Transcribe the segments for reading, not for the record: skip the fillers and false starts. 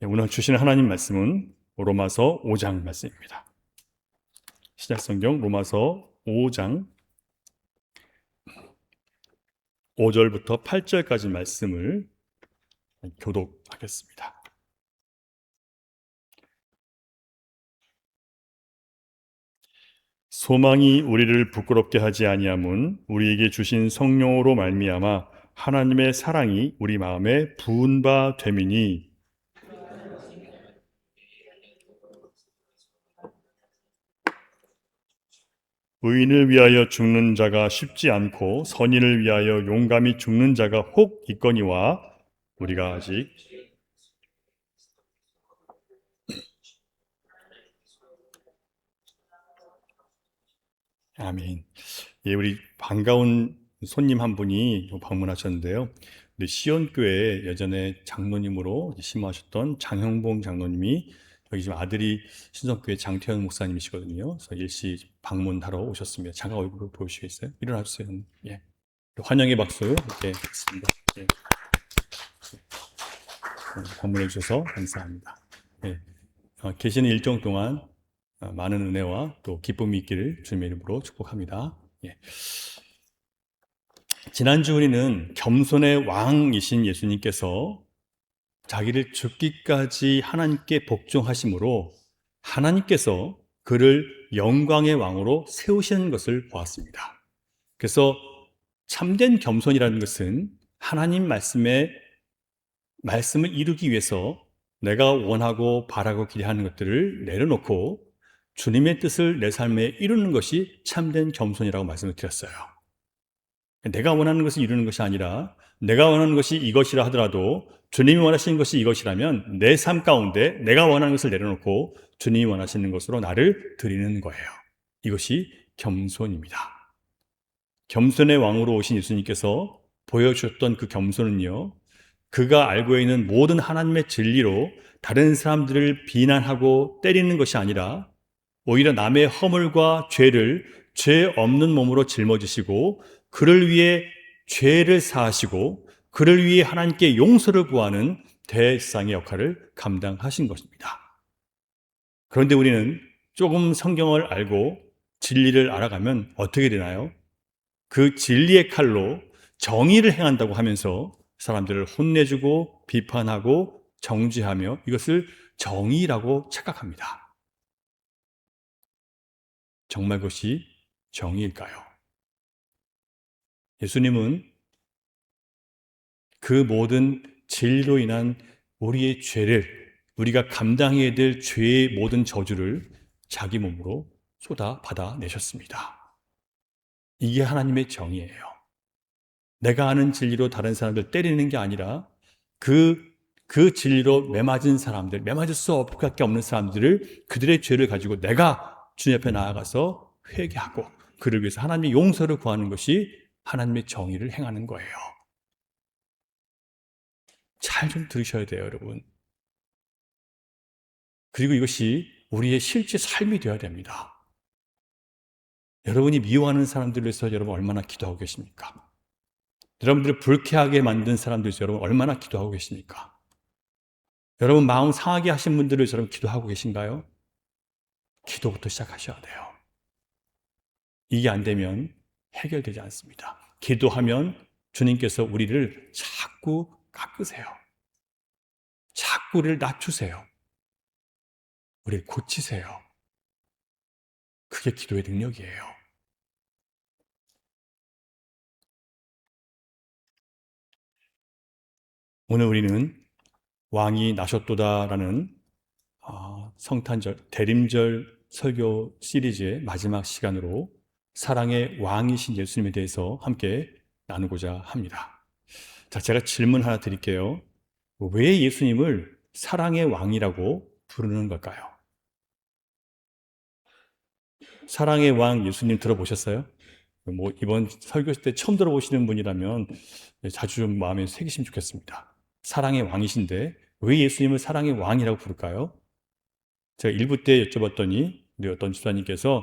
오늘 주시는 하나님 말씀은 로마서 5장 말씀입니다. 신약성경 로마서 5장 5절부터 8절까지 말씀을 교독하겠습니다. 소망이 우리를 부끄럽게 하지 아니함은 우리에게 주신 성령으로 말미암아 하나님의 사랑이 우리 마음에 부은 바 됨이니, 의인을 위하여 죽는 자가 쉽지 않고 선인을 위하여 용감히 죽는 자가 혹 있거니와 우리가 아직 아멘. 예, 우리 반가운 손님 한 분이 방문하셨는데요. 우리 시온교회 예전에 장로님으로 심하셨던 장형봉 장로님이 여기 지금 아들이 신성교회 장태현 목사님이시거든요. 그래서 일시 방문하러 오셨습니다. 잠깐 얼굴 보여주시겠어요? 일어나주세요. 예. 환영의 박수 이렇게 했습니다. 예. 방문해 주셔서 감사합니다. 예. 계시는 일정 동안 많은 은혜와 또 기쁨이 있기를 주님의 이름으로 축복합니다. 예. 지난주 우리는 겸손의 왕이신 예수님께서 자기를 죽기까지 하나님께 복종하심으로 하나님께서 그를 영광의 왕으로 세우시는 것을 보았습니다. 그래서 참된 겸손이라는 것은 하나님 말씀을 이루기 위해서 내가 원하고 바라고 기대하는 것들을 내려놓고 주님의 뜻을 내 삶에 이루는 것이 참된 겸손이라고 말씀을 드렸어요. 내가 원하는 것을 이루는 것이 아니라 내가 원하는 것이 이것이라 하더라도 주님이 원하시는 것이 이것이라면 내 삶 가운데 내가 원하는 것을 내려놓고 주님이 원하시는 것으로 나를 드리는 거예요. 이것이 겸손입니다. 겸손의 왕으로 오신 예수님께서 보여주셨던 그 겸손은요, 그가 알고 있는 모든 하나님의 진리로 다른 사람들을 비난하고 때리는 것이 아니라 오히려 남의 허물과 죄를 죄 없는 몸으로 짊어지시고 그를 위해 죄를 사하시고 그를 위해 하나님께 용서를 구하는 대상의 역할을 감당하신 것입니다. 그런데 우리는 조금 성경을 알고 진리를 알아가면 어떻게 되나요? 그 진리의 칼로 정의를 행한다고 하면서 사람들을 혼내주고 비판하고 정죄하며 이것을 정의라고 착각합니다. 정말 그것이 정의일까요? 예수님은 그 모든 진리로 인한 우리의 죄를, 우리가 감당해야 될 죄의 모든 저주를 자기 몸으로 쏟아 받아내셨습니다. 이게 하나님의 정의예요. 내가 아는 진리로 다른 사람들 때리는 게 아니라 그 진리로 매맞은 사람들, 매맞을 수 없는 사람들을 그들의 죄를 가지고 내가 주님 앞에 나아가서 회개하고 그를 위해서 하나님의 용서를 구하는 것이 하나님의 정의를 행하는 거예요. 잘 좀 들으셔야 돼요, 여러분. 그리고 이것이 우리의 실제 삶이 되어야 됩니다. 여러분이 미워하는 사람들을 위해서 여러분 얼마나 기도하고 계십니까? 여러분들을 불쾌하게 만든 사람들 위해서 여러분 얼마나 기도하고 계십니까? 여러분 마음 상하게 하신 분들을 위해서 여러분 기도하고 계신가요? 기도부터 시작하셔야 돼요. 이게 안 되면 해결되지 않습니다. 기도하면 주님께서 우리를 자꾸 깎으세요. 자꾸 우리를 낮추세요. 우리를 고치세요. 그게 기도의 능력이에요. 오늘 우리는 왕이 나셨도다라는 성탄절, 대림절 설교 시리즈의 마지막 시간으로 사랑의 왕이신 예수님에 대해서 함께 나누고자 합니다. 자, 제가 질문 하나 드릴게요. 왜 예수님을 사랑의 왕이라고 부르는 걸까요? 사랑의 왕 예수님 들어보셨어요? 이번 설교 때 처음 들어보시는 분이라면 자주 좀 마음에 새기시면 좋겠습니다. 사랑의 왕이신데 왜 예수님을 사랑의 왕이라고 부를까요? 제가 일부 때 여쭤봤더니 우리 어떤 집사님께서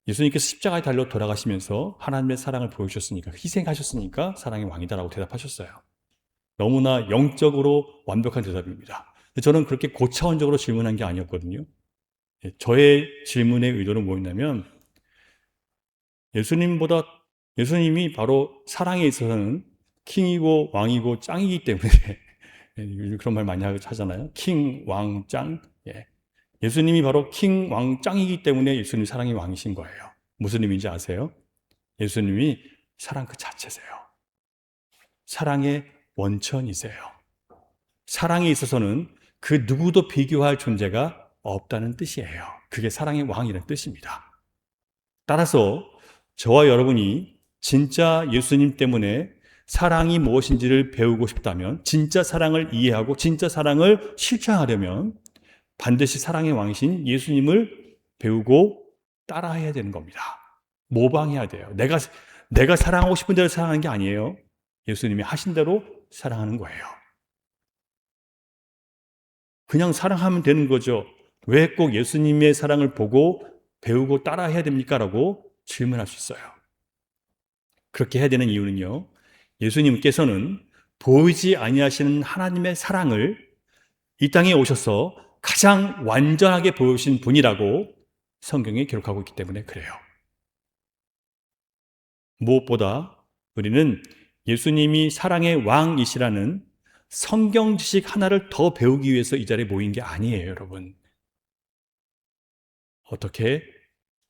예수님께서 십자가에 달려 돌아가시면서 하나님의 사랑을 보여주셨으니까, 희생하셨으니까 사랑의 왕이다라고 대답하셨어요. 너무나 영적으로 완벽한 대답입니다. 저는 그렇게 고차원적으로 질문한 게 아니었거든요. 저의 질문의 의도는 뭐였냐면, 예수님보다, 예수님이 바로 사랑에 있어서는 킹이고 왕이고 짱이기 때문에, 요즘 그런 말 많이 하잖아요. 킹, 왕, 짱. 예. 예수님이 바로 킹, 왕, 짱이기 때문에 예수님 사랑의 왕이신 거예요. 무슨 의미인지 아세요? 예수님이 사랑 그 자체세요. 사랑의 원천이세요. 사랑에 있어서는 그 누구도 비교할 존재가 없다는 뜻이에요. 그게 사랑의 왕이라는 뜻입니다. 따라서 저와 여러분이 진짜 예수님 때문에 사랑이 무엇인지를 배우고 싶다면, 진짜 사랑을 이해하고 진짜 사랑을 실천하려면 반드시 사랑의 왕이신 예수님을 배우고 따라해야 되는 겁니다. 모방해야 돼요. 내가 사랑하고 싶은 대로 사랑하는 게 아니에요. 예수님이 하신 대로 사랑하는 거예요. 그냥 사랑하면 되는 거죠. 왜 꼭 예수님의 사랑을 보고 배우고 따라해야 됩니까? 라고 질문할 수 있어요. 그렇게 해야 되는 이유는요, 예수님께서는 보이지 아니하시는 하나님의 사랑을 이 땅에 오셔서 가장 완전하게 보여주신 분이라고 성경에 기록하고 있기 때문에 그래요. 무엇보다 우리는 예수님이 사랑의 왕이시라는 성경 지식 하나를 더 배우기 위해서 이 자리에 모인 게 아니에요, 여러분. 어떻게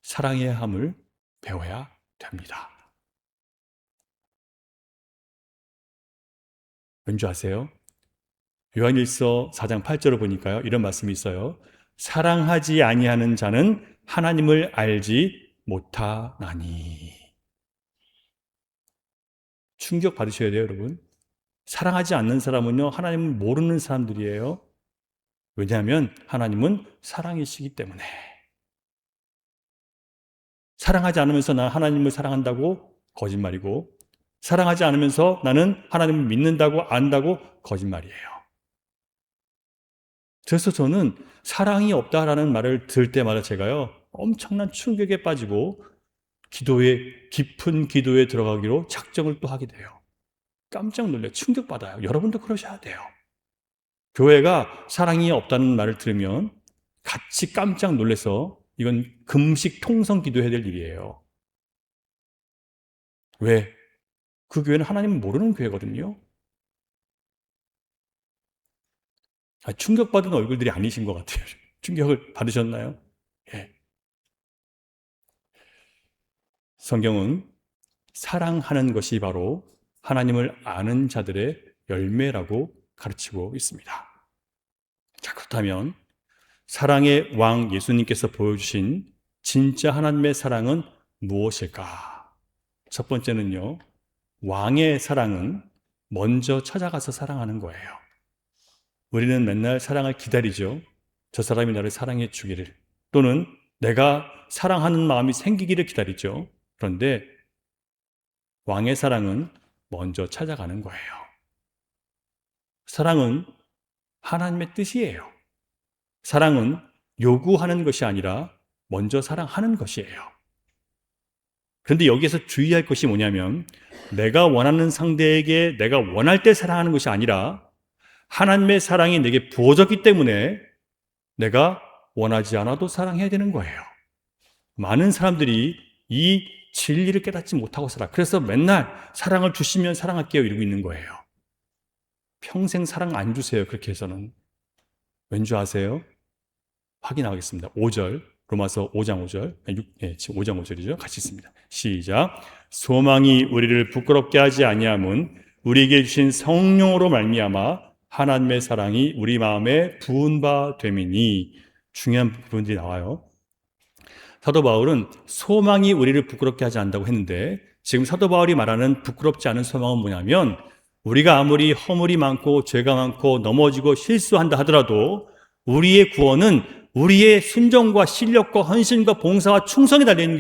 사랑해야 함을 배워야 됩니다. 왠지 아세요? 요한일서 4장 8절을 보니까요, 이런 말씀이 있어요. 사랑하지 아니하는 자는 하나님을 알지 못하나니. 충격 받으셔야 돼요, 여러분. 사랑하지 않는 사람은요, 하나님을 모르는 사람들이에요. 왜냐하면 하나님은 사랑이시기 때문에. 사랑하지 않으면서 나 하나님을 사랑한다고 거짓말이고, 사랑하지 않으면서 나는 하나님을 믿는다고 안다고 거짓말이에요. 그래서 저는 사랑이 없다라는 말을 들을 때마다 제가요, 엄청난 충격에 빠지고 깊은 기도에 들어가기로 작정을 또 하게 돼요. 깜짝 놀라요. 충격받아요. 여러분도 그러셔야 돼요. 교회가 사랑이 없다는 말을 들으면 같이 깜짝 놀라서 이건 금식 통성 기도해야 될 일이에요. 왜? 그 교회는 하나님을 모르는 교회거든요. 충격받은 얼굴들이 아니신 것 같아요. 충격을 받으셨나요? 예. 성경은 사랑하는 것이 바로 하나님을 아는 자들의 열매라고 가르치고 있습니다. 자, 그렇다면 사랑의 왕 예수님께서 보여주신 진짜 하나님의 사랑은 무엇일까? 첫 번째는요, 왕의 사랑은 먼저 찾아가서 사랑하는 거예요. 우리는 맨날 사랑을 기다리죠. 저 사람이 나를 사랑해 주기를, 또는 내가 사랑하는 마음이 생기기를 기다리죠. 그런데 왕의 사랑은 먼저 찾아가는 거예요. 사랑은 하나님의 뜻이에요. 사랑은 요구하는 것이 아니라 먼저 사랑하는 것이에요. 그런데 여기에서 주의할 것이 뭐냐면, 내가 원하는 상대에게 내가 원할 때 사랑하는 것이 아니라 하나님의 사랑이 내게 부어졌기 때문에 내가 원하지 않아도 사랑해야 되는 거예요. 많은 사람들이 이 진리를 깨닫지 못하고 살아. 그래서 맨날 사랑을 주시면 사랑할게요 이러고 있는 거예요. 평생 사랑 안 주세요. 그렇게 해서는. 왠지 아세요? 확인하겠습니다. 5절, 로마서 5장 5절, 5장 5절이죠. 같이 있습니다. 시작. 소망이 우리를 부끄럽게 하지 아니함은 우리에게 주신 성령으로 말미암아 하나님의 사랑이 우리 마음에 부은 바 됨이니. 중요한 부분들이 나와요. 사도 바울은 소망이 우리를 부끄럽게 하지 않는다고 했는데, 지금 사도 바울이 말하는 부끄럽지 않은 소망은 뭐냐면, 우리가 아무리 허물이 많고 죄가 많고 넘어지고 실수한다 하더라도 우리의 구원은 우리의 순종과 실력과 헌신과 봉사와 충성에 달려있는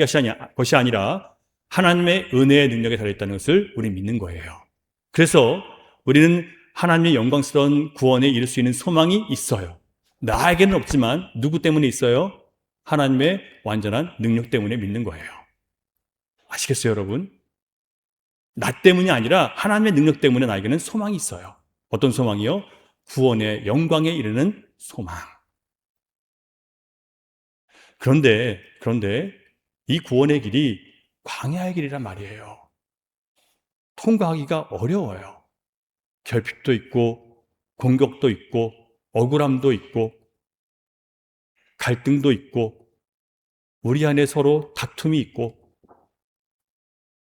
것이 아니라 하나님의 은혜의 능력에 달려있다는 것을 우리는 믿는 거예요. 그래서 우리는 하나님의 영광스러운 구원에 이를 수 있는 소망이 있어요. 나에게는 없지만 누구 때문에 있어요? 하나님의 완전한 능력 때문에 믿는 거예요. 아시겠어요, 여러분? 나 때문이 아니라 하나님의 능력 때문에 나에게는 소망이 있어요. 어떤 소망이요? 구원의 영광에 이르는 소망. 그런데 이 구원의 길이 광야의 길이란 말이에요. 통과하기가 어려워요. 결핍도 있고, 공격도 있고, 억울함도 있고, 갈등도 있고, 우리 안에 서로 다툼이 있고,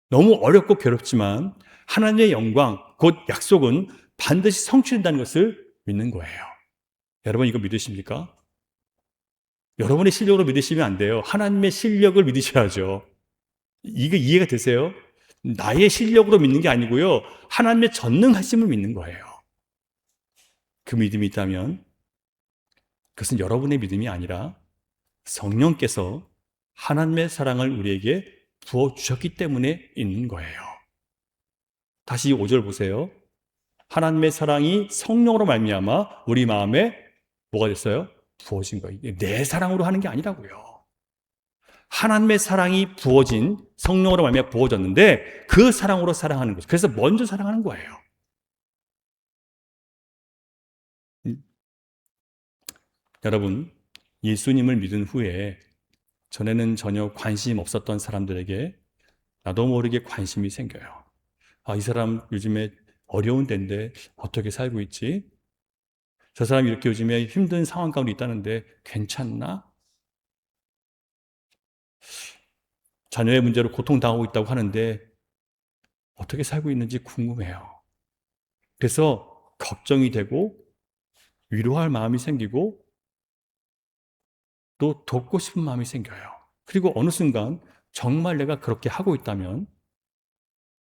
너무 어렵고 괴롭지만 하나님의 영광, 곧 약속은 반드시 성취된다는 것을 믿는 거예요. 여러분 이거 믿으십니까? 여러분의 실력으로 믿으시면 안 돼요. 하나님의 실력을 믿으셔야죠. 이게 이해가 되세요? 나의 실력으로 믿는 게 아니고요. 하나님의 전능하심을 믿는 거예요. 그 믿음이 있다면 그것은 여러분의 믿음이 아니라 성령께서 하나님의 사랑을 우리에게 부어주셨기 때문에 있는 거예요. 다시 5절 보세요. 하나님의 사랑이 성령으로 말미암아 우리 마음에 뭐가 됐어요? 부어진 거예요. 내 사랑으로 하는 게 아니라고요. 하나님의 사랑이 부어진 성령으로 말미암아 부어졌는데 그 사랑으로 사랑하는 거죠. 그래서 먼저 사랑하는 거예요. 여러분, 예수님을 믿은 후에 전에는 전혀 관심 없었던 사람들에게 나도 모르게 관심이 생겨요. 아, 이 사람 요즘에 어려운 때인데 어떻게 살고 있지? 저 사람 이렇게 요즘에 힘든 상황 가운데 있다는데 괜찮나? 자녀의 문제로 고통당하고 있다고 하는데 어떻게 살고 있는지 궁금해요. 그래서 걱정이 되고 위로할 마음이 생기고 또 돕고 싶은 마음이 생겨요. 그리고 어느 순간 정말 내가 그렇게 하고 있다면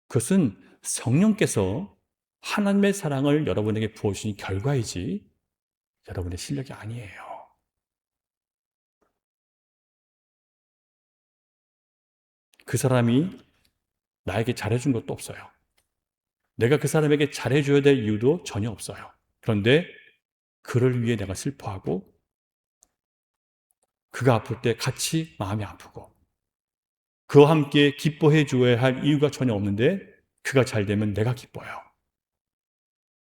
그것은 성령께서 하나님의 사랑을 여러분에게 부어주신 결과이지 여러분의 실력이 아니에요. 그 사람이 나에게 잘해준 것도 없어요. 내가 그 사람에게 잘해줘야 될 이유도 전혀 없어요. 그런데 그를 위해 내가 슬퍼하고 그가 아플 때 같이 마음이 아프고 그와 함께 기뻐해 줘야 할 이유가 전혀 없는데 그가 잘 되면 내가 기뻐요.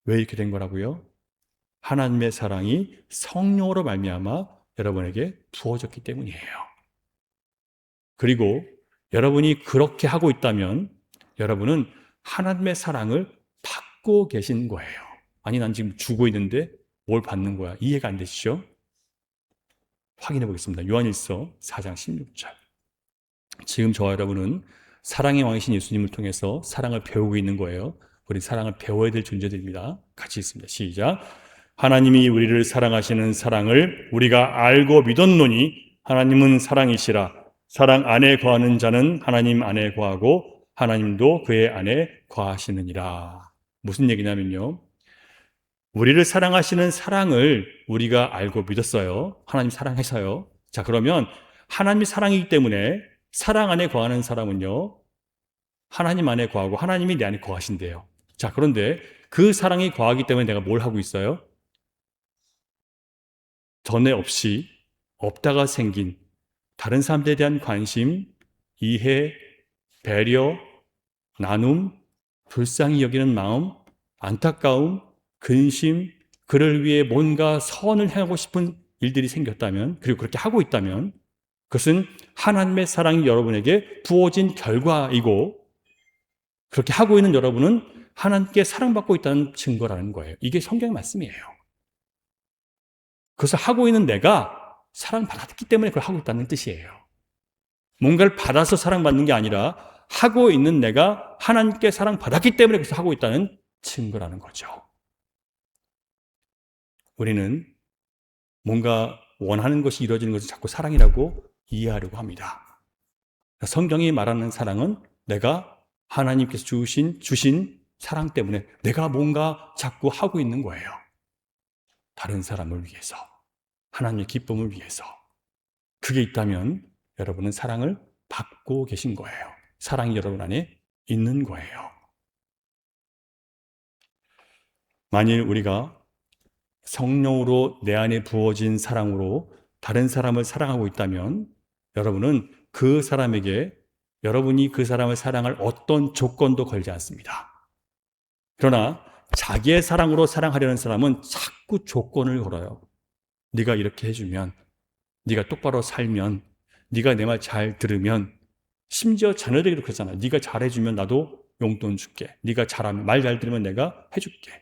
왜 이렇게 된 거라고요? 하나님의 사랑이 성령으로 말미암아 여러분에게 부어졌기 때문이에요. 그리고 여러분이 그렇게 하고 있다면 여러분은 하나님의 사랑을 받고 계신 거예요. 아니, 난 지금 주고 있는데 뭘 받는 거야? 이해가 안 되시죠? 확인해 보겠습니다. 요한일서 4장 16절. 지금 저와 여러분은 사랑의 왕이신 예수님을 통해서 사랑을 배우고 있는 거예요. 우리 사랑을 배워야 될 존재들입니다. 같이 읽습니다. 시작. 하나님이 우리를 사랑하시는 사랑을 우리가 알고 믿었노니 하나님은 사랑이시라. 사랑 안에 거하는 자는 하나님 안에 거하고 하나님도 그의 안에 거하시느니라. 무슨 얘기냐면요. 우리를 사랑하시는 사랑을 우리가 알고 믿었어요. 하나님 사랑해서요. 자, 그러면 하나님이 사랑이기 때문에 사랑 안에 거하는 사람은요. 하나님 안에 거하고 하나님이 내 안에 거하신대요. 자, 그런데 그 사랑이 거하기 때문에 내가 뭘 하고 있어요? 전에 없이 없다가 생긴 다른 사람들에 대한 관심, 이해, 배려, 나눔, 불쌍히 여기는 마음, 안타까움, 근심, 그를 위해 뭔가 선을 행하고 싶은 일들이 생겼다면, 그리고 그렇게 하고 있다면 그것은 하나님의 사랑이 여러분에게 부어진 결과이고 그렇게 하고 있는 여러분은 하나님께 사랑받고 있다는 증거라는 거예요. 이게 성경의 말씀이에요. 그것을 하고 있는 내가 사랑받았기 때문에 그걸 하고 있다는 뜻이에요. 뭔가를 받아서 사랑받는 게 아니라 하고 있는 내가 하나님께 사랑받았기 때문에 그것을 하고 있다는 증거라는 거죠. 우리는 뭔가 원하는 것이 이루어지는 것을 자꾸 사랑이라고 이해하려고 합니다. 성경이 말하는 사랑은 내가 하나님께서 주신 사랑 때문에 내가 뭔가 자꾸 하고 있는 거예요. 다른 사람을 위해서, 하나님의 기쁨을 위해서. 그게 있다면 여러분은 사랑을 받고 계신 거예요. 사랑이 여러분 안에 있는 거예요. 만일 우리가 성령으로 내 안에 부어진 사랑으로 다른 사람을 사랑하고 있다면 여러분은 그 사람에게 여러분이 그 사람을 사랑할 어떤 조건도 걸지 않습니다. 그러나 자기의 사랑으로 사랑하려는 사람은 자꾸 조건을 걸어요. 네가 이렇게 해주면, 네가 똑바로 살면, 네가 내 말 잘 들으면, 심지어 자녀들에게도 그러잖아요. 네가 잘해주면 나도 용돈 줄게. 네가 잘하면, 말 잘 들으면 내가 해줄게.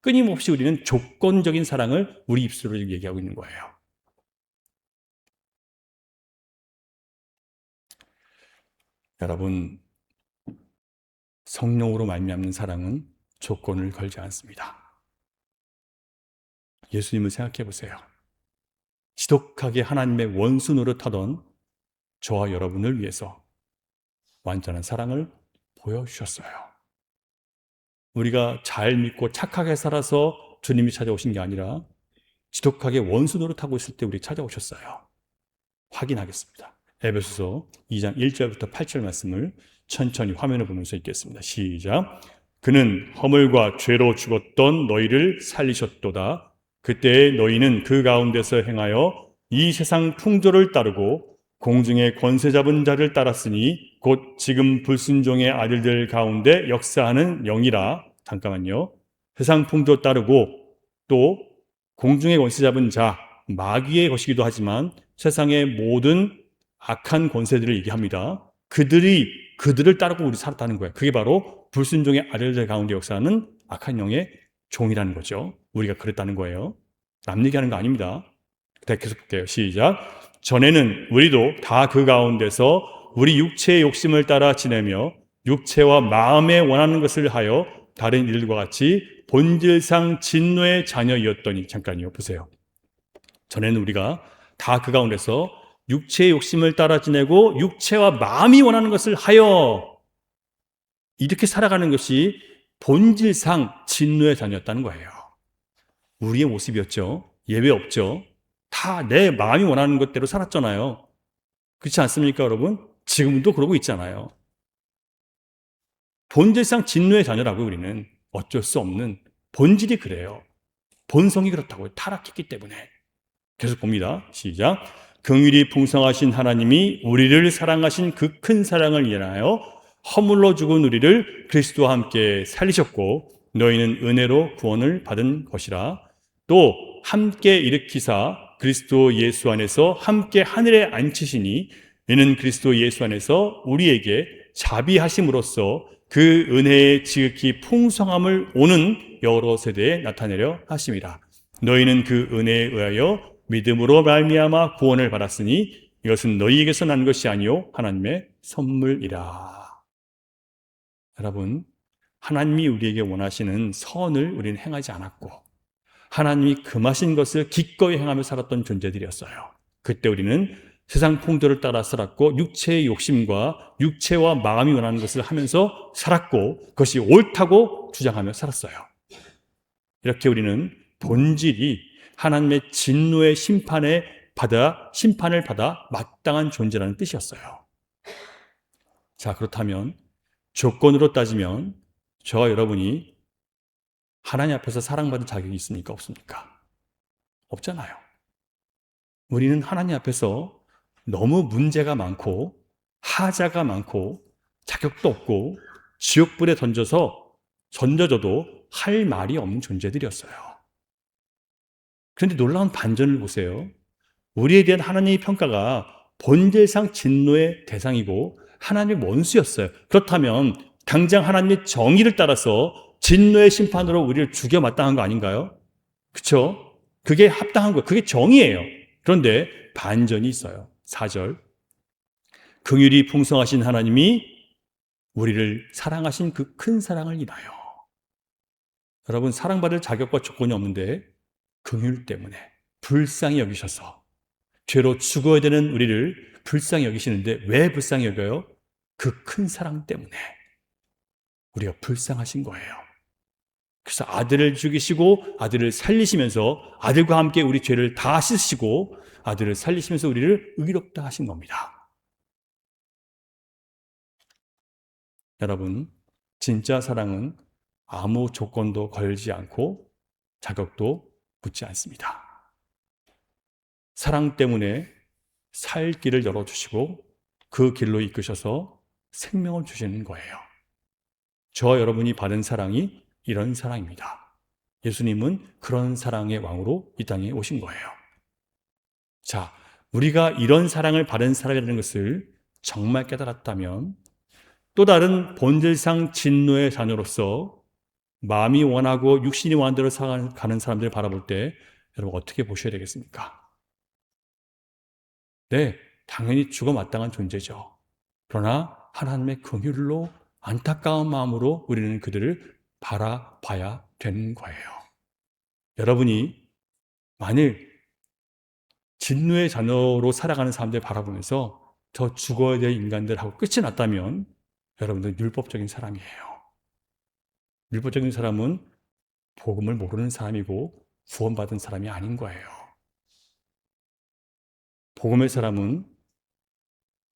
끊임없이 우리는 조건적인 사랑을 우리 입술로 얘기하고 있는 거예요. 여러분, 성령으로 말미암는 사랑은 조건을 걸지 않습니다. 예수님을 생각해 보세요. 지독하게 하나님의 원수 노릇하던 저와 여러분을 위해서 완전한 사랑을 보여주셨어요. 우리가 잘 믿고 착하게 살아서 주님이 찾아오신 게 아니라 지독하게 원수 노릇하고 있을 때 우리 찾아오셨어요. 확인하겠습니다. 에베소서 2장 1절부터 8절 말씀을 천천히 화면을 보면서 읽겠습니다. 시작. 그는 허물과 죄로 죽었던 너희를 살리셨도다. 그때 너희는 그 가운데서 행하여 이 세상 풍조를 따르고 공중의 권세 잡은 자를 따랐으니 곧 지금 불순종의 아들들 가운데 역사하는 영이라. 잠깐만요. 세상 풍조 따르고 또 공중의 권세 잡은 자, 마귀의 것이기도 하지만 세상의 모든 악한 권세들을 얘기합니다. 그들을 따르고 우리 살았다는 거예요. 그게 바로 불순종의 아들들 가운데 역사하는 악한 영의 종이라는 거죠. 우리가 그랬다는 거예요. 남 얘기하는 거 아닙니다. 계속 볼게요. 시작. 전에는 우리도 다 그 가운데서 우리 육체의 욕심을 따라 지내며 육체와 마음에 원하는 것을 하여 다른 일들과 같이 본질상 진노의 자녀이었더니. 잠깐요, 보세요. 전에는 우리가 다 그 가운데서 육체의 욕심을 따라 지내고 육체와 마음이 원하는 것을 하여 이렇게 살아가는 것이 본질상 진노의 자녀였다는 거예요. 우리의 모습이었죠. 예외 없죠. 다 내 마음이 원하는 것대로 살았잖아요. 그렇지 않습니까, 여러분? 지금도 그러고 있잖아요. 본질상 진노의 자녀라고. 우리는 어쩔 수 없는 본질이 그래요. 본성이 그렇다고요. 타락했기 때문에. 계속 봅니다. 시작. 긍휼이 풍성하신 하나님이 우리를 사랑하신 그 큰 사랑을 인하여 허물로 죽은 우리를 그리스도와 함께 살리셨고 너희는 은혜로 구원을 받은 것이라. 또 함께 일으키사 그리스도 예수 안에서 함께 하늘에 앉히시니 이는 그리스도 예수 안에서 우리에게 자비하심으로써 그 은혜의 지극히 풍성함을 오는 여러 세대에 나타내려 하심이라. 너희는 그 은혜에 의하여 믿음으로 말미암아 구원을 받았으니 이것은 너희에게서 난 것이 아니요 하나님의 선물이라. 여러분, 하나님이 우리에게 원하시는 선을 우리는 행하지 않았고 하나님이 금하신 것을 기꺼이 행하며 살았던 존재들이었어요. 그때 우리는 세상 풍조를 따라 살았고 육체의 욕심과 육체와 마음이 원하는 것을 하면서 살았고 그것이 옳다고 주장하며 살았어요. 이렇게 우리는 본질이 하나님의 진노의 심판을 받아 마땅한 존재라는 뜻이었어요. 자, 그렇다면 조건으로 따지면 저와 여러분이 하나님 앞에서 사랑받을 자격이 있습니까? 없습니까? 없잖아요. 우리는 하나님 앞에서 너무 문제가 많고 하자가 많고 자격도 없고 지옥불에 던져져도 할 말이 없는 존재들이었어요. 그런데 놀라운 반전을 보세요. 우리에 대한 하나님의 평가가 본질상 진노의 대상이고 하나님의 원수였어요. 그렇다면 당장 하나님의 정의를 따라서 진노의 심판으로 우리를 죽여 마땅한 거 아닌가요? 그렇죠? 그게 합당한 거예요. 그게 정의예요. 그런데 반전이 있어요. 4절. 긍휼이 풍성하신 하나님이 우리를 사랑하신 그 큰 사랑을 인하여. 여러분, 사랑받을 자격과 조건이 없는데 긍휼 때문에 불쌍히 여기셔서 죄로 죽어야 되는 우리를 불쌍히 여기시는데 왜 불쌍히 여겨요? 그 큰 사랑 때문에 우리가 불쌍하신 거예요. 그래서 아들을 죽이시고 아들을 살리시면서 아들과 함께 우리 죄를 다 씻으시고 아들을 살리시면서 우리를 의롭다 하신 겁니다. 여러분, 진짜 사랑은 아무 조건도 걸지 않고 자격도 묻지 않습니다. 사랑 때문에 살 길을 열어주시고 그 길로 이끄셔서 생명을 주시는 거예요. 저와 여러분이 받은 사랑이 이런 사랑입니다. 예수님은 그런 사랑의 왕으로 이 땅에 오신 거예요. 자, 우리가 이런 사랑을 받은 사람이라는 것을 정말 깨달았다면 또 다른 본질상 진노의 자녀로서 마음이 원하고 육신이 원하는 대로 살아가는 사람들을 바라볼 때 여러분 어떻게 보셔야 되겠습니까? 네, 당연히 죽어 마땅한 존재죠. 그러나 하나님의 긍휼로 안타까운 마음으로 우리는 그들을 바라봐야 되는 거예요. 여러분이 만일 진노의 자녀로 살아가는 사람들 바라보면서 저 죽어야 될 인간들하고 끝이 났다면 여러분들 율법적인 사람이에요. 율법적인 사람은 복음을 모르는 사람이고 구원받은 사람이 아닌 거예요. 복음의 사람은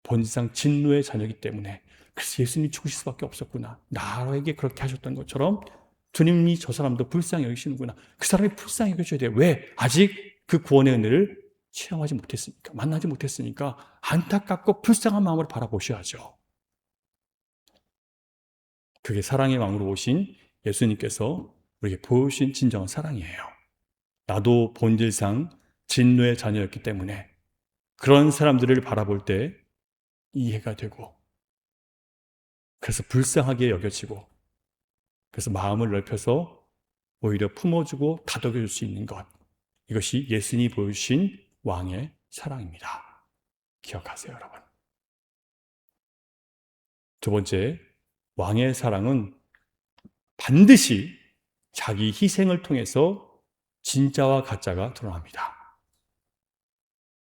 본질상 진노의 자녀이기 때문에 그래서 예수님이 죽으실 수밖에 없었구나. 나에게 그렇게 하셨던 것처럼 주님이 저 사람도 불쌍히 여기시는구나. 그 사람이 불쌍히 여겨줘야 돼요. 왜? 아직 그 구원의 은혜를 체험하지 못했으니까, 만나지 못했으니까 안타깝고 불쌍한 마음으로 바라보셔야죠. 그게 사랑의 왕으로 오신 예수님께서 우리에게 보여주신 진정한 사랑이에요. 나도 본질상 진노의 자녀였기 때문에 그런 사람들을 바라볼 때 이해가 되고 그래서 불쌍하게 여겨지고 그래서 마음을 넓혀서 오히려 품어주고 다독여줄 수 있는 것, 이것이 예수님이 보여주신 왕의 사랑입니다. 기억하세요, 여러분. 두 번째, 왕의 사랑은 반드시 자기 희생을 통해서 진짜와 가짜가 드러납니다.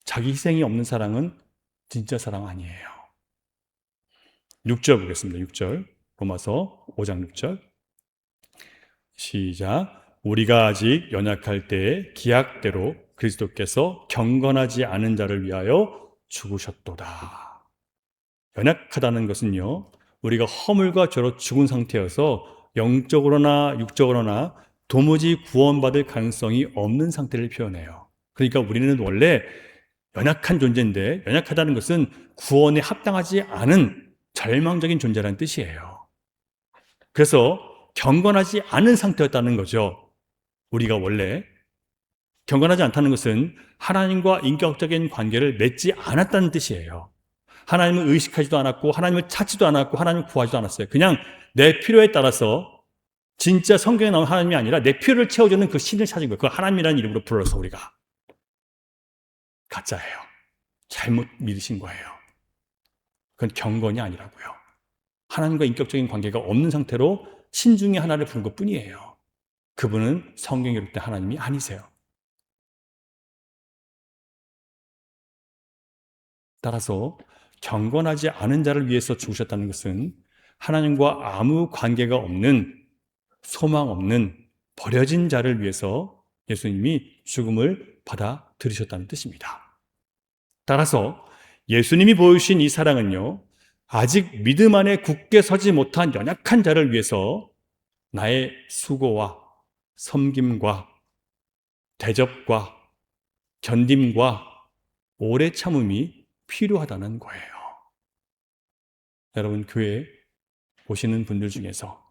자기 희생이 없는 사랑은 진짜 사랑 아니에요. 6절 보겠습니다. 6절. 로마서 5장 6절. 시작. 우리가 아직 연약할 때에 기약대로 그리스도께서 경건하지 않은 자를 위하여 죽으셨도다. 연약하다는 것은요, 우리가 허물과 죄로 죽은 상태여서 영적으로나 육적으로나 도무지 구원받을 가능성이 없는 상태를 표현해요. 그러니까 우리는 원래 연약한 존재인데, 연약하다는 것은 구원에 합당하지 않은 절망적인 존재라는 뜻이에요. 그래서 경건하지 않은 상태였다는 거죠. 우리가 원래 경건하지 않다는 것은 하나님과 인격적인 관계를 맺지 않았다는 뜻이에요. 하나님을 의식하지도 않았고 하나님을 찾지도 않았고 하나님을 구하지도 않았어요. 그냥 내 필요에 따라서 진짜 성경에 나온 하나님이 아니라 내 필요를 채워주는 그 신을 찾은 거예요. 그걸 하나님이라는 이름으로 불러서 우리가. 가짜예요. 잘못 믿으신 거예요. 그건 경건이 아니라고요. 하나님과 인격적인 관계가 없는 상태로 신중에 하나를 부른 것뿐이에요. 그분은 성경에 기록된 하나님이 아니세요. 따라서 경건하지 않은 자를 위해서 죽으셨다는 것은 하나님과 아무 관계가 없는, 소망 없는 버려진 자를 위해서 예수님이 죽음을 받아들이셨다는 뜻입니다. 따라서 예수님이 보여주신 이 사랑은요, 아직 믿음 안에 굳게 서지 못한 연약한 자를 위해서 나의 수고와 섬김과 대접과 견딤과 오래 참음이 필요하다는 거예요. 여러분, 교회 오시는 분들 중에서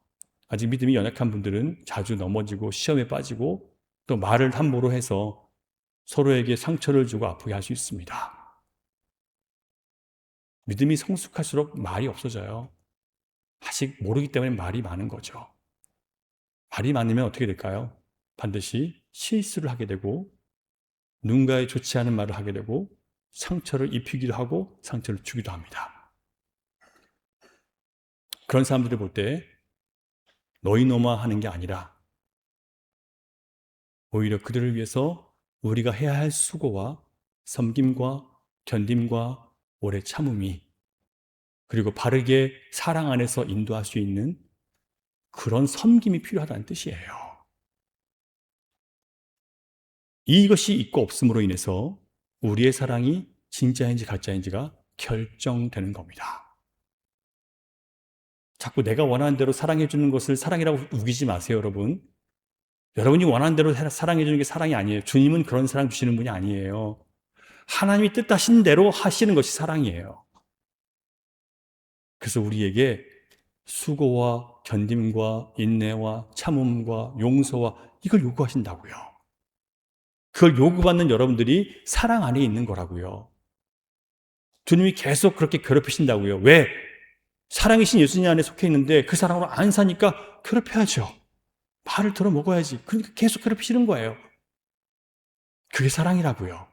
아직 믿음이 연약한 분들은 자주 넘어지고 시험에 빠지고 또 말을 함부로 해서 서로에게 상처를 주고 아프게 할 수 있습니다. 믿음이 성숙할수록 말이 없어져요. 아직 모르기 때문에 말이 많은 거죠. 말이 많으면 어떻게 될까요? 반드시 실수를 하게 되고 누군가의 좋지 않은 말을 하게 되고 상처를 입히기도 하고 상처를 주기도 합니다. 그런 사람들을 볼 때 너희 너마 하는 게 아니라 오히려 그들을 위해서 우리가 해야 할 수고와 섬김과 견딤과 오래 참음이 그리고 바르게 사랑 안에서 인도할 수 있는 그런 섬김이 필요하다는 뜻이에요. 이것이 있고 없음으로 인해서 우리의 사랑이 진짜인지 가짜인지가 결정되는 겁니다. 자꾸 내가 원하는 대로 사랑해 주는 것을 사랑이라고 우기지 마세요, 여러분. 여러분이 원하는 대로 사랑해 주는 게 사랑이 아니에요. 주님은 그런 사랑 주시는 분이 아니에요. 하나님이 뜻하신 대로 하시는 것이 사랑이에요. 그래서 우리에게 수고와 견딤과 인내와 참음과 용서와 이걸 요구하신다고요. 그걸 요구받는 여러분들이 사랑 안에 있는 거라고요. 주님이 계속 그렇게 괴롭히신다고요. 왜? 사랑이신 예수님 안에 속해 있는데 그 사랑으로 안 사니까 괴롭혀야죠. 말을 들어 먹어야지. 그러니까 계속 괴롭히시는 거예요. 그게 사랑이라고요.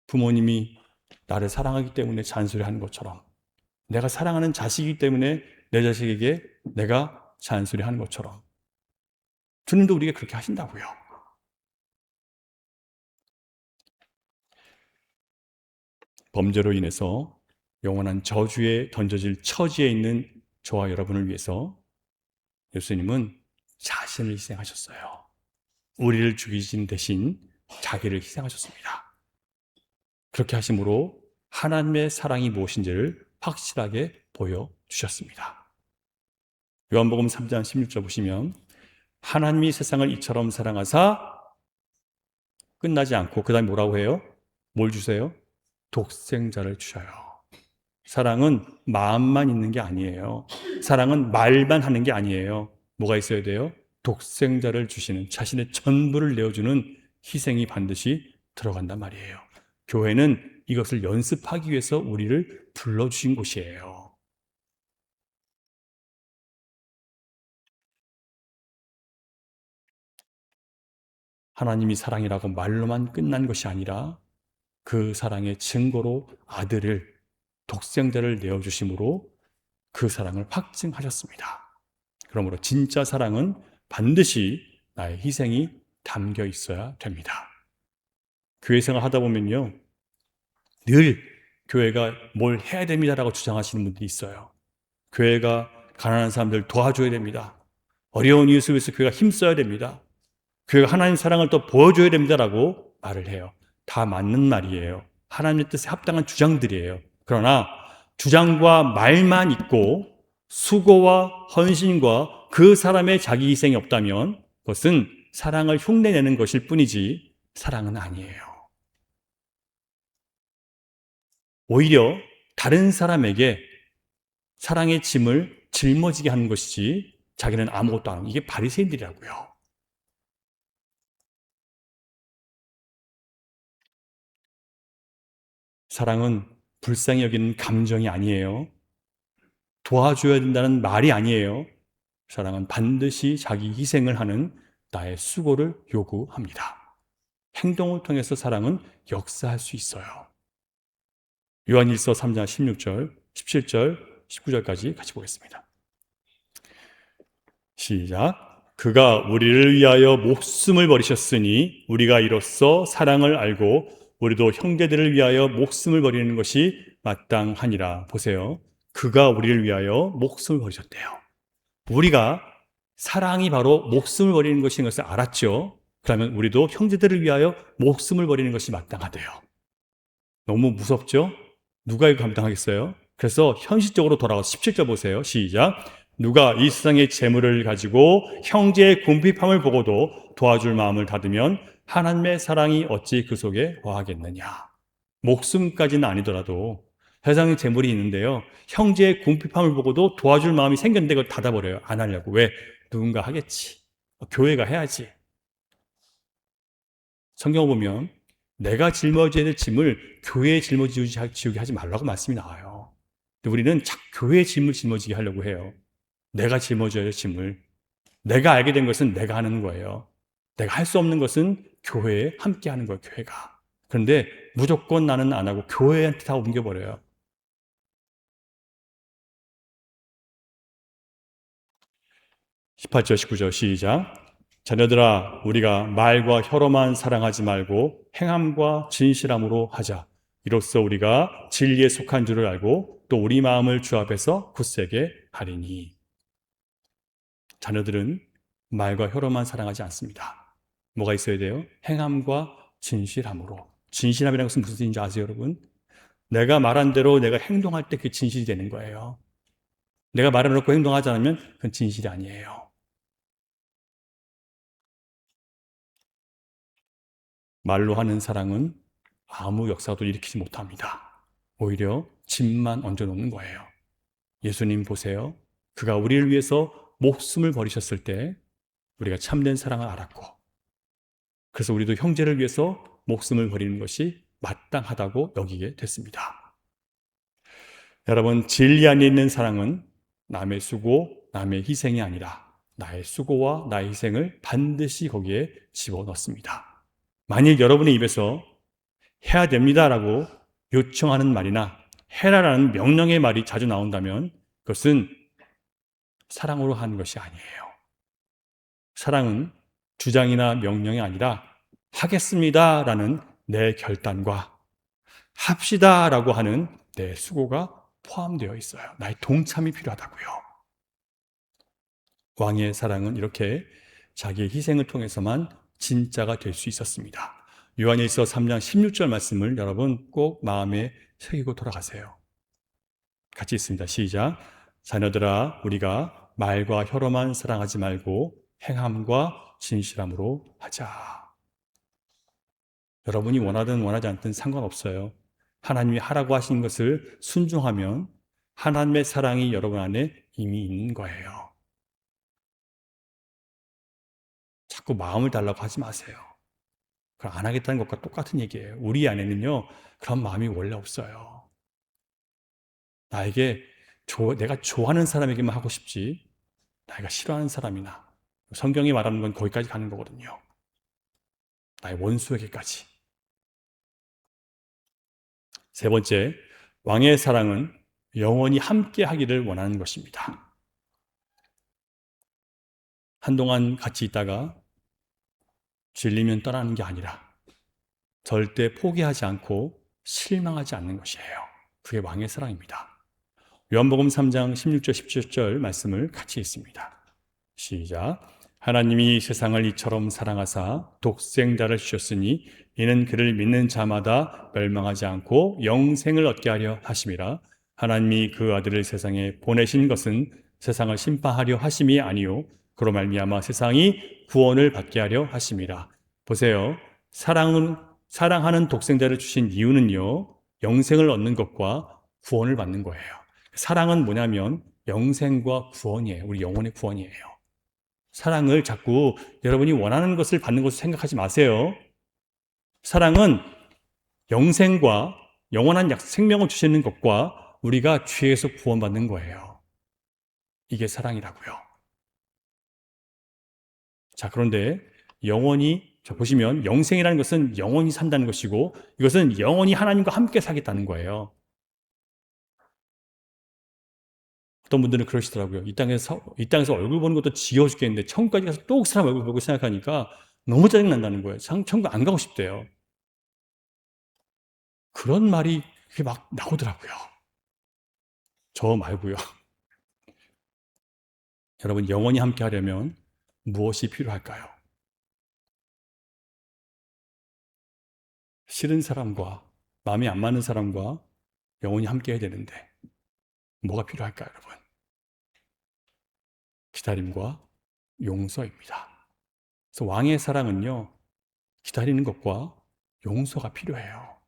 부모님이 나를 사랑하기 때문에 잔소리하는 것처럼, 내가 사랑하는 자식이기 때문에 내 자식에게 내가 잔소리하는 것처럼 주님도 우리에게 그렇게 하신다고요. 범죄로 인해서 영원한 저주에 던져질 처지에 있는 저와 여러분을 위해서 예수님은 자신을 희생하셨어요. 우리를 죽이신 대신 자기를 희생하셨습니다. 그렇게 하심으로 하나님의 사랑이 무엇인지를 확실하게 보여주셨습니다. 요한복음 3장 16절 보시면 하나님이 세상을 이처럼 사랑하사 끝나지 않고 그 다음에 뭐라고 해요? 뭘 주세요? 독생자를 주셔요. 사랑은 마음만 있는 게 아니에요. 사랑은 말만 하는 게 아니에요. 뭐가 있어야 돼요? 독생자를 주시는, 자신의 전부를 내어주는 희생이 반드시 들어간단 말이에요. 교회는 이것을 연습하기 위해서 우리를 불러주신 곳이에요. 하나님이 사랑이라고 말로만 끝난 것이 아니라 그 사랑의 증거로 아들을, 독생자를 내어주심으로 그 사랑을 확증하셨습니다. 그러므로 진짜 사랑은 반드시 나의 희생이 담겨 있어야 됩니다. 교회 생활 하다 보면요, 늘 교회가 뭘 해야 됩니다라고 주장하시는 분들이 있어요. 교회가 가난한 사람들 도와줘야 됩니다. 어려운 이웃을 위해서 교회가 힘써야 됩니다. 교회가 하나님 사랑을 또 보여줘야 됩니다라고 말을 해요. 다 맞는 말이에요. 하나님의 뜻에 합당한 주장들이에요. 그러나 주장과 말만 있고 수고와 헌신과 그 사람의 자기 희생이 없다면 그것은 사랑을 흉내내는 것일 뿐이지 사랑은 아니에요. 오히려 다른 사람에게 사랑의 짐을 짊어지게 하는 것이지 자기는 아무것도 안 하는, 이게 바리새인들이라고요. 사랑은 불쌍히 여기는 감정이 아니에요. 도와줘야 된다는 말이 아니에요. 사랑은 반드시 자기 희생을 하는 나의 수고를 요구합니다. 행동을 통해서 사랑은 역사할 수 있어요. 요한일서 3장 16절, 17절, 19절까지 같이 보겠습니다. 시작. 그가 우리를 위하여 목숨을 버리셨으니 우리가 이로써 사랑을 알고 우리도 형제들을 위하여 목숨을 버리는 것이 마땅하니라. 보세요. 그가 우리를 위하여 목숨을 버리셨대요. 우리가 사랑이 바로 목숨을 버리는 것인 것을 알았죠. 그러면 우리도 형제들을 위하여 목숨을 버리는 것이 마땅하대요. 너무 무섭죠? 누가 이거 감당하겠어요? 그래서 현실적으로 돌아가서 17절 보세요. 시작. 누가 이 세상의 재물을 가지고 형제의 궁핍함을 보고도 도와줄 마음을 닫으면 하나님의 사랑이 어찌 그 속에 거하겠느냐. 목숨까지는 아니더라도 세상에 재물이 있는데요, 형제의 궁핍함을 보고도 도와줄 마음이 생겼는데 그걸 닫아버려요. 안 하려고. 왜? 누군가 하겠지. 교회가 해야지. 성경을 보면 내가 짊어져야 될 짐을 교회에 짊어지게 하지 말라고 말씀이 나와요. 근데 우리는 자꾸 교회의 짐을 짊어지게 하려고 해요. 내가 짊어져야 할 짐을. 내가 알게 된 것은 내가 하는 거예요. 내가 할 수 없는 것은 교회에 함께 하는 거예요, 교회가. 그런데 무조건 나는 안 하고 교회한테 다 옮겨버려요. 18절, 19절 시작. 자녀들아, 우리가 말과 혀로만 사랑하지 말고 행함과 진실함으로 하자. 이로써 우리가 진리에 속한 줄을 알고 또 우리 마음을 주 앞에서 굳세게 하리니. 자녀들은 말과 혀로만 사랑하지 않습니다. 뭐가 있어야 돼요? 행함과 진실함으로. 진실함이라는 것은 무슨 뜻인지 아세요, 여러분? 내가 말한 대로 내가 행동할 때 그게 진실이 되는 거예요. 내가 말해놓고 행동하지 않으면 그건 진실이 아니에요. 말로 하는 사랑은 아무 역사도 일으키지 못합니다. 오히려 짐만 얹어놓는 거예요. 예수님 보세요. 그가 우리를 위해서 목숨을 버리셨을 때 우리가 참된 사랑을 알았고, 그래서 우리도 형제를 위해서 목숨을 버리는 것이 마땅하다고 여기게 됐습니다. 여러분, 진리 안에 있는 사랑은 남의 수고, 남의 희생이 아니라 나의 수고와 나의 희생을 반드시 거기에 집어넣습니다. 만일 여러분의 입에서 해야 됩니다라고 요청하는 말이나 해라라는 명령의 말이 자주 나온다면 그것은 사랑으로 하는 것이 아니에요. 사랑은 주장이나 명령이 아니라 하겠습니다라는 내 결단과 합시다라고 하는 내 수고가 포함되어 있어요. 나의 동참이 필요하다고요. 왕의 사랑은 이렇게 자기의 희생을 통해서만 진짜가 될 수 있었습니다. 요한일서 3장 16절 말씀을 여러분 꼭 마음에 새기고 돌아가세요. 같이 있습니다. 시작. 자녀들아, 우리가 말과 혀로만 사랑하지 말고 행함과 진실함으로 하자. 여러분이 원하든 원하지 않든 상관없어요. 하나님이 하라고 하신 것을 순종하면 하나님의 사랑이 여러분 안에 이미 있는 거예요. 자꾸 마음을 달라고 하지 마세요. 그걸 안 하겠다는 것과 똑같은 얘기예요. 우리 안에는요, 그런 마음이 원래 없어요. 내가 좋아하는 사람에게만 하고 싶지, 내가 싫어하는 사람이나, 성경이 말하는 건 거기까지 가는 거거든요. 나의 원수에게까지. 세 번째, 왕의 사랑은 영원히 함께 하기를 원하는 것입니다. 한동안 같이 있다가 질리면 떠나는 게 아니라 절대 포기하지 않고 실망하지 않는 것이에요. 그게 왕의 사랑입니다. 요한복음 3장 16절 17절 말씀을 같이 읽습니다. 시작. 하나님이 세상을 이처럼 사랑하사 독생자를 주셨으니 이는 그를 믿는 자마다 멸망하지 않고 영생을 얻게 하려 하심이라. 하나님이 그 아들을 세상에 보내신 것은 세상을 심판하려 하심이 아니요 그로 말미암아 세상이 구원을 받게 하려 하심이라. 보세요. 사랑하는 독생자를 주신 이유는요, 영생을 얻는 것과 구원을 받는 거예요. 사랑은 뭐냐면 영생과 구원이에요. 우리 영혼의 구원이에요. 사랑을 자꾸 여러분이 원하는 것을 받는 것으로 생각하지 마세요. 사랑은 영생과 영원한 생명을 주시는 것과 우리가 죄에서 구원받는 거예요. 이게 사랑이라고요. 자, 그런데 보시면 영생이라는 것은 영원히 산다는 것이고 이것은 영원히 하나님과 함께 살겠다는 거예요. 어떤 분들은 그러시더라고요. 이 땅에서 얼굴 보는 것도 지겨워 죽겠는데 천국까지 가서 또 그 사람 얼굴 보고 생각하니까 너무 짜증난다는 거예요. 천국 안 가고 싶대요. 그런 말이 막 나오더라고요. 저 말고요. 여러분, 영원히 함께 하려면 무엇이 필요할까요? 싫은 사람과 마음이 안 맞는 사람과 영원히 함께 해야 되는데 뭐가 필요할까요, 여러분? 기다림과 용서입니다. 그래서 왕의 사랑은요, 기다리는 것과 용서가 필요해요.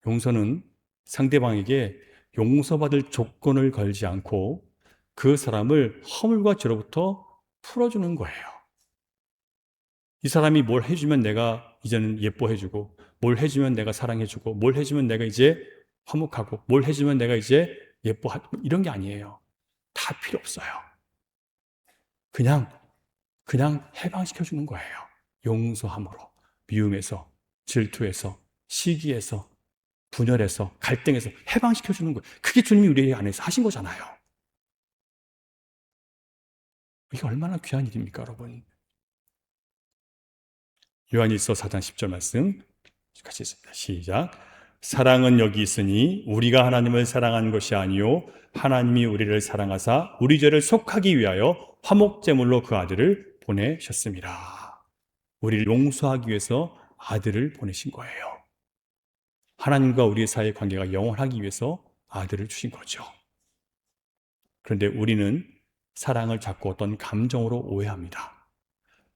용서는 상대방에게 용서받을 조건을 걸지 않고 그 사람을 허물과 죄로부터 풀어주는 거예요. 이 사람이 뭘 해주면 내가 이제는 예뻐해주고, 뭘 해주면 내가 사랑해주고, 뭘 해주면 내가 이제 화목하고, 뭘 해주면 내가 이제 예뻐하고, 이런 게 아니에요. 다 필요 없어요. 그냥 해방시켜주는 거예요. 용서함으로, 미움에서, 질투에서, 시기에서, 분열에서, 갈등에서 해방시켜주는 거예요. 그게 주님이 우리 안에서 하신 거잖아요. 이게 얼마나 귀한 일입니까, 여러분? 요한일서 4장 10절 말씀 같이 있습니다. 시작. 사랑은 여기 있으니 우리가 하나님을 사랑한 것이 아니요 하나님이 우리를 사랑하사 우리 죄를 속하기 위하여 화목제물로 그 아들을 보내셨습니다. 우리를 용서하기 위해서 아들을 보내신 거예요. 하나님과 우리 사이의 관계가 영원하기 위해서 아들을 주신 거죠. 그런데 우리는 사랑을 자꾸 어떤 감정으로 오해합니다.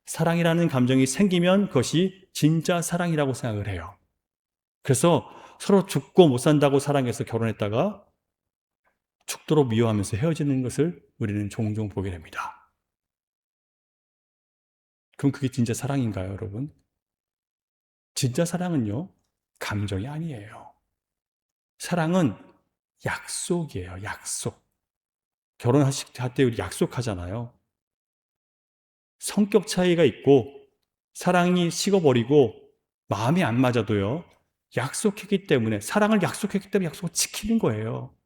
사랑이라는 감정이 생기면 그것이 진짜 사랑이라고 생각을 해요. 그래서 서로 죽고 못 산다고 사랑해서 결혼했다가 죽도록 미워하면서 헤어지는 것을 우리는 종종 보게 됩니다. 그럼 그게 진짜 사랑인가요, 여러분? 진짜 사랑은요, 감정이 아니에요. 사랑은 약속이에요, 약속. 결혼하실 때 우리 약속하잖아요. 성격 차이가 있고 사랑이 식어버리고 마음이 안 맞아도요, 약속했기 때문에, 사랑을 약속했기 때문에 약속을 지키는 거예요.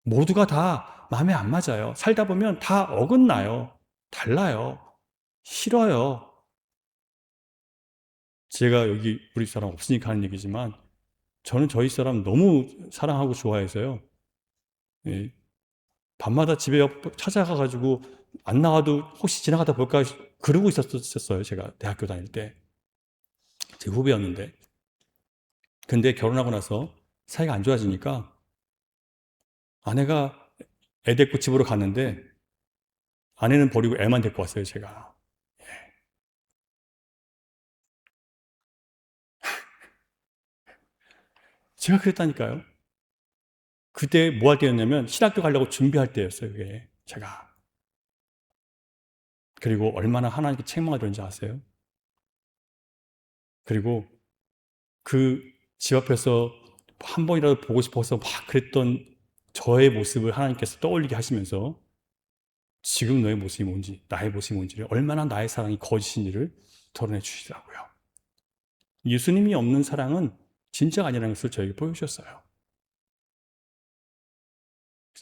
모두가 다 마음에 안 맞아요. 살다 보면 다 어긋나요. 달라요. 싫어요. 제가 여기 우리 사람 없으니까 하는 얘기지만 저는 저희 사람 너무 사랑하고 좋아해서요. 예, 밤마다 집에 찾아가 가지고 안 나와도 혹시 지나가다 볼까 그러고 있었어요. 제가 대학교 다닐 때. 제 후배였는데. 근데 결혼하고 나서 사이가 안 좋아지니까 아내가 애 데리고 집으로 갔는데 아내는 버리고 애만 데리고 왔어요, 제가. 제가 그랬다니까요. 그때 뭐 할 때였냐면 신학교 가려고 준비할 때였어요, 그게. 제가. 그리고 얼마나 하나님께 책망을 들은지 아세요? 그리고 그 집 앞에서 한 번이라도 보고 싶어서 막 그랬던 저의 모습을 하나님께서 떠올리게 하시면서 지금 너의 모습이 뭔지, 나의 모습이 뭔지를, 얼마나 나의 사랑이 거짓인지를 드러내 주시더라고요. 예수님이 없는 사랑은 진짜가 아니라는 것을 저에게 보여주셨어요.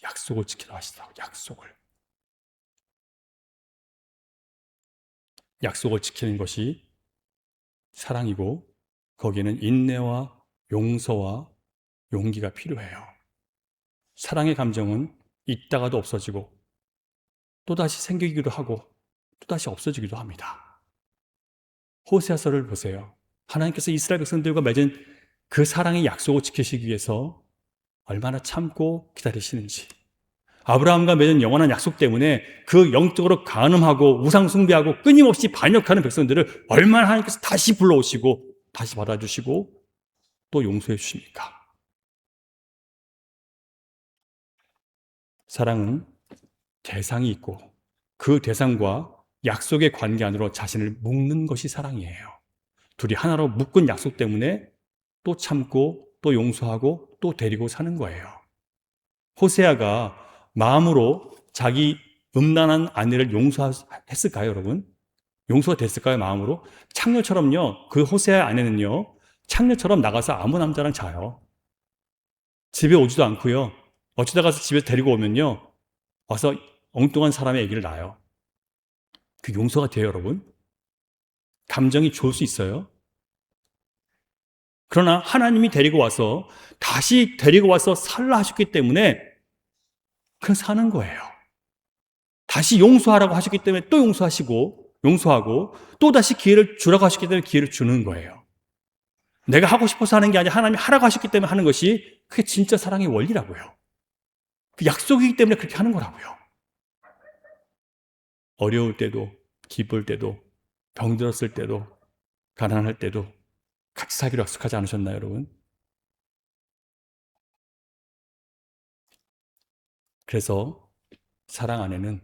약속을 지키라 하시더라고요. 약속을. 약속을 지키는 것이 사랑이고 거기에는 인내와 용서와 용기가 필요해요. 사랑의 감정은 있다가도 없어지고 또다시 생기기도 하고 또다시 없어지기도 합니다. 호세아서를 보세요. 하나님께서 이스라엘 백성들과 맺은 그 사랑의 약속을 지키시기 위해서 얼마나 참고 기다리시는지, 아브라함과 맺은 영원한 약속 때문에 그 영적으로 간음하고 우상 숭배하고 끊임없이 반역하는 백성들을 얼마나 하나님께서 다시 불러오시고 다시 받아주시고 또 용서해 주십니까? 사랑은 대상이 있고 그 대상과 약속의 관계 안으로 자신을 묶는 것이 사랑이에요. 둘이 하나로 묶은 약속 때문에 또 참고 또 용서하고 또 데리고 사는 거예요. 호세아가 마음으로 자기 음란한 아내를 용서했을까요, 여러분? 용서가 됐을까요, 마음으로? 창녀처럼요, 그 호세아의 아내는요, 창녀처럼 나가서 아무 남자랑 자요. 집에 오지도 않고요. 어쩌다 가서 집에 데리고 오면요, 와서 엉뚱한 사람의 아기를 낳아요. 그 용서가 돼요, 여러분? 감정이 좋을 수 있어요. 그러나 하나님이 데리고 와서 다시 데리고 와서 살라 하셨기 때문에 그냥 사는 거예요. 다시 용서하라고 하셨기 때문에 또 용서하고 또 다시 기회를 주라고 하셨기 때문에 기회를 주는 거예요. 내가 하고 싶어서 하는 게 아니라 하나님이 하라고 하셨기 때문에 하는 것이 그게 진짜 사랑의 원리라고요. 그 약속이기 때문에 그렇게 하는 거라고요. 어려울 때도, 기쁠 때도, 병들었을 때도, 가난할 때도 같이 살기로 약속하지 않으셨나요, 여러분? 그래서 사랑 안에는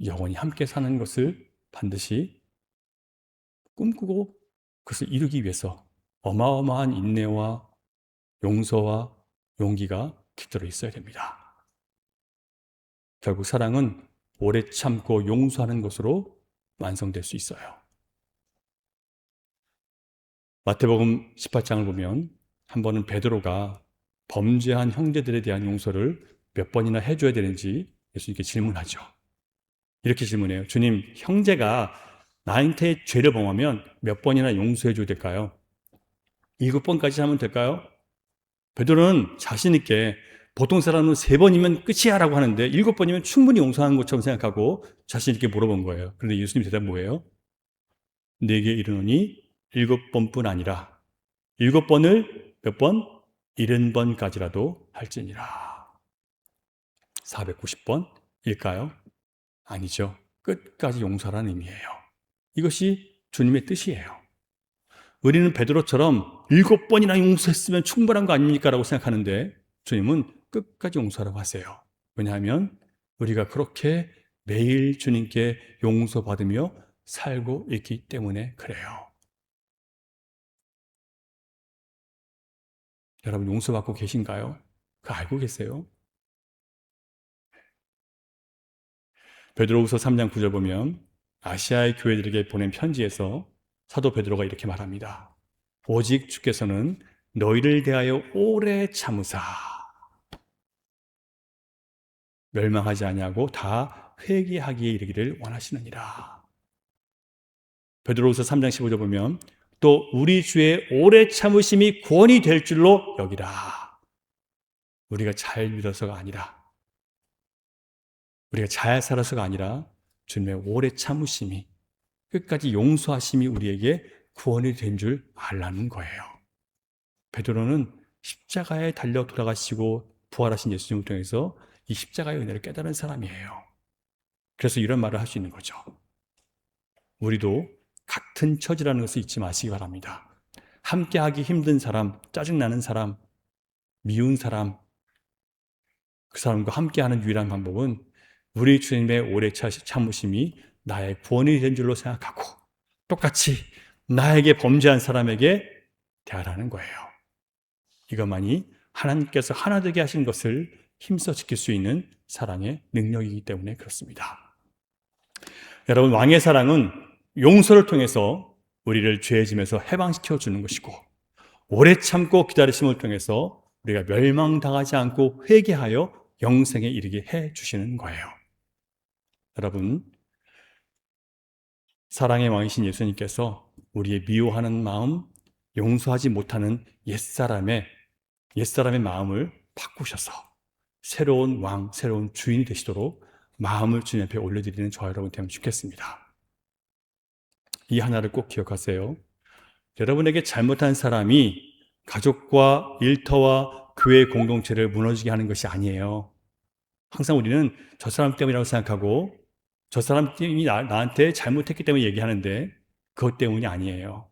영원히 함께 사는 것을 반드시 꿈꾸고 그것을 이루기 위해서 어마어마한 인내와 용서와 용기가 깃들어 있어야 됩니다. 결국 사랑은 오래 참고 용서하는 것으로 완성될 수 있어요. 마태복음 18장을 보면 한 번은 베드로가 범죄한 형제들에 대한 용서를 몇 번이나 해줘야 되는지 예수님께 질문하죠. 이렇게 질문해요. 주님, 형제가 나한테 죄를 범하면 몇 번이나 용서해 줘야 될까요? 7번까지 하면 될까요? 베드로는 자신 있게 보통 사람은 3번이면 끝이야 라고 하는데 7번이면 충분히 용서하는 것처럼 생각하고 자신 있게 물어본 거예요. 그런데 예수님 대답 뭐예요? 내게 이르노니 7번뿐 아니라 7번을 몇 번? 70번까지라도 할지니라. 490번일까요? 아니죠. 끝까지 용서라는 의미예요. 이것이 주님의 뜻이에요. 우리는 베드로처럼 7번이나 용서했으면 충분한 거 아닙니까? 라고 생각하는데 주님은 끝까지 용서하라고 하세요. 왜냐하면 우리가 그렇게 매일 주님께 용서받으며 살고 있기 때문에 그래요. 여러분 용서받고 계신가요? 그거 알고 계세요? 베드로후서 3장 9절 보면 아시아의 교회들에게 보낸 편지에서 사도 베드로가 이렇게 말합니다. 오직 주께서는 너희를 대하여 오래 참으사 멸망하지 아니하고 다 회개하기에 이르기를 원하시느니라. 베드로후서 3장 15절 보면 또 우리 주의 오래 참으심이 구원이 될 줄로 여기라. 우리가 잘 믿어서가 아니라, 우리가 잘 살아서가 아니라 주님의 오래 참으심이, 끝까지 용서하심이 우리에게 구원이 된 줄 알라는 거예요. 베드로는 십자가에 달려 돌아가시고 부활하신 예수님을 통해서 이 십자가의 은혜를 깨달은 사람이에요. 그래서 이런 말을 할 수 있는 거죠. 우리도 같은 처지라는 것을 잊지 마시기 바랍니다. 함께하기 힘든 사람, 짜증나는 사람, 미운 사람, 그 사람과 함께하는 유일한 방법은 우리 주님의 오래 참으심이 나의 구원이 된 줄로 생각하고 똑같이 나에게 범죄한 사람에게 대하라는 거예요. 이것만이 하나님께서 하나 되게 하신 것을 힘써 지킬 수 있는 사랑의 능력이기 때문에 그렇습니다. 여러분, 왕의 사랑은 용서를 통해서 우리를 죄의 짐에서 해방시켜 주는 것이고 오래 참고 기다리심을 통해서 우리가 멸망당하지 않고 회개하여 영생에 이르게 해 주시는 거예요. 여러분, 사랑의 왕이신 예수님께서 우리의 미워하는 마음, 용서하지 못하는 옛사람의 마음을 바꾸셔서 새로운 왕, 새로운 주인이 되시도록 마음을 주님 앞에 올려드리는 저와 여러분 되면 좋겠습니다. 이 하나를 꼭 기억하세요. 여러분에게 잘못한 사람이 가족과 일터와 교회 공동체를 무너지게 하는 것이 아니에요. 항상 우리는 저 사람 때문이라고 생각하고 저 사람이 나한테 잘못했기 때문에 얘기하는데 그것 때문이 아니에요.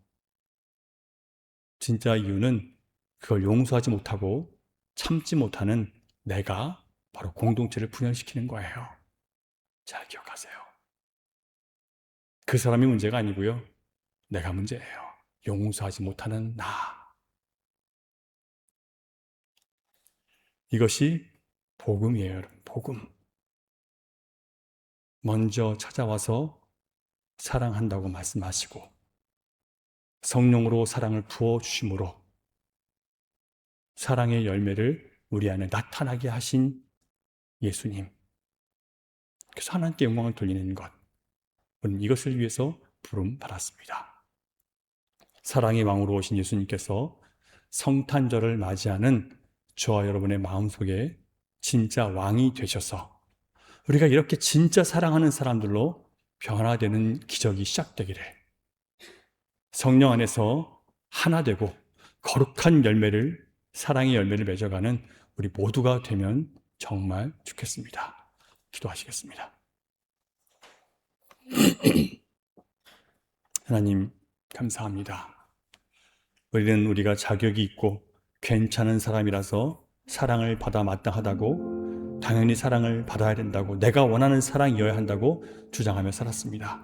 진짜 이유는 그걸 용서하지 못하고 참지 못하는 내가 바로 공동체를 분열시키는 거예요. 잘 기억하세요. 그 사람이 문제가 아니고요. 내가 문제예요. 용서하지 못하는 나. 이것이 복음이에요, 여러분. 복음. 먼저 찾아와서 사랑한다고 말씀하시고 성령으로 사랑을 부어주심으로 사랑의 열매를 우리 안에 나타나게 하신 예수님. 그래서 하나님께 영광을 돌리는 것. 우리는 이것을 위해서 부름 받았습니다. 사랑의 왕으로 오신 예수님께서 성탄절을 맞이하는 저와 여러분의 마음속에 진짜 왕이 되셔서 우리가 이렇게 진짜 사랑하는 사람들로 변화되는 기적이 시작되기를, 성령 안에서 하나 되고 거룩한 열매를, 사랑의 열매를 맺어가는 우리 모두가 되면 정말 좋겠습니다. 기도하시겠습니다. 하나님 감사합니다. 우리는 우리가 자격이 있고 괜찮은 사람이라서 사랑을 받아 마땅하다고, 당연히 사랑을 받아야 된다고, 내가 원하는 사랑이어야 한다고 주장하며 살았습니다.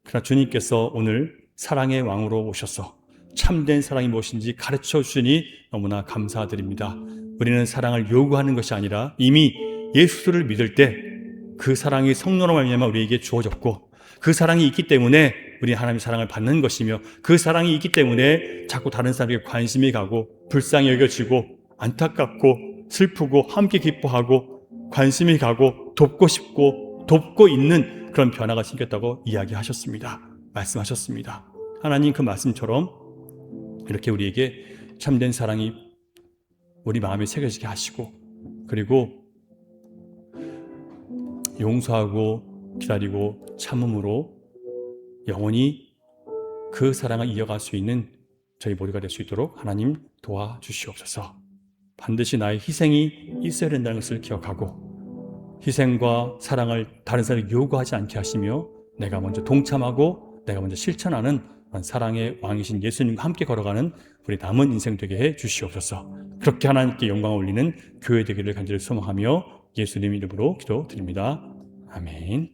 그러나 주님께서 오늘 사랑의 왕으로 오셔서 참된 사랑이 무엇인지 가르쳐 주시니 너무나 감사드립니다. 우리는 사랑을 요구하는 것이 아니라 이미 예수를 믿을 때 그 사랑이 성령으로 말미암아 우리에게 주어졌고 그 사랑이 있기 때문에 우리 하나님의 사랑을 받는 것이며 그 사랑이 있기 때문에 자꾸 다른 사람에게 관심이 가고 불쌍히 여겨지고 안타깝고 슬프고 함께 기뻐하고 관심이 가고 돕고 싶고 돕고 있는 그런 변화가 생겼다고 이야기하셨습니다. 말씀하셨습니다. 하나님 그 말씀처럼 이렇게 우리에게 참된 사랑이 우리 마음에 새겨지게 하시고 그리고 용서하고 기다리고 참음으로 영원히 그 사랑을 이어갈 수 있는 저희 모두가 될 수 있도록 하나님 도와주시옵소서. 반드시 나의 희생이 있어야 된다는 것을 기억하고 희생과 사랑을 다른 사람에게 요구하지 않게 하시며 내가 먼저 동참하고 내가 먼저 실천하는 사랑의 왕이신 예수님과 함께 걸어가는 우리 남은 인생 되게 해 주시옵소서. 그렇게 하나님께 영광을 올리는 교회 되기를 간절히 소망하며 예수님 이름으로 기도드립니다. 아멘.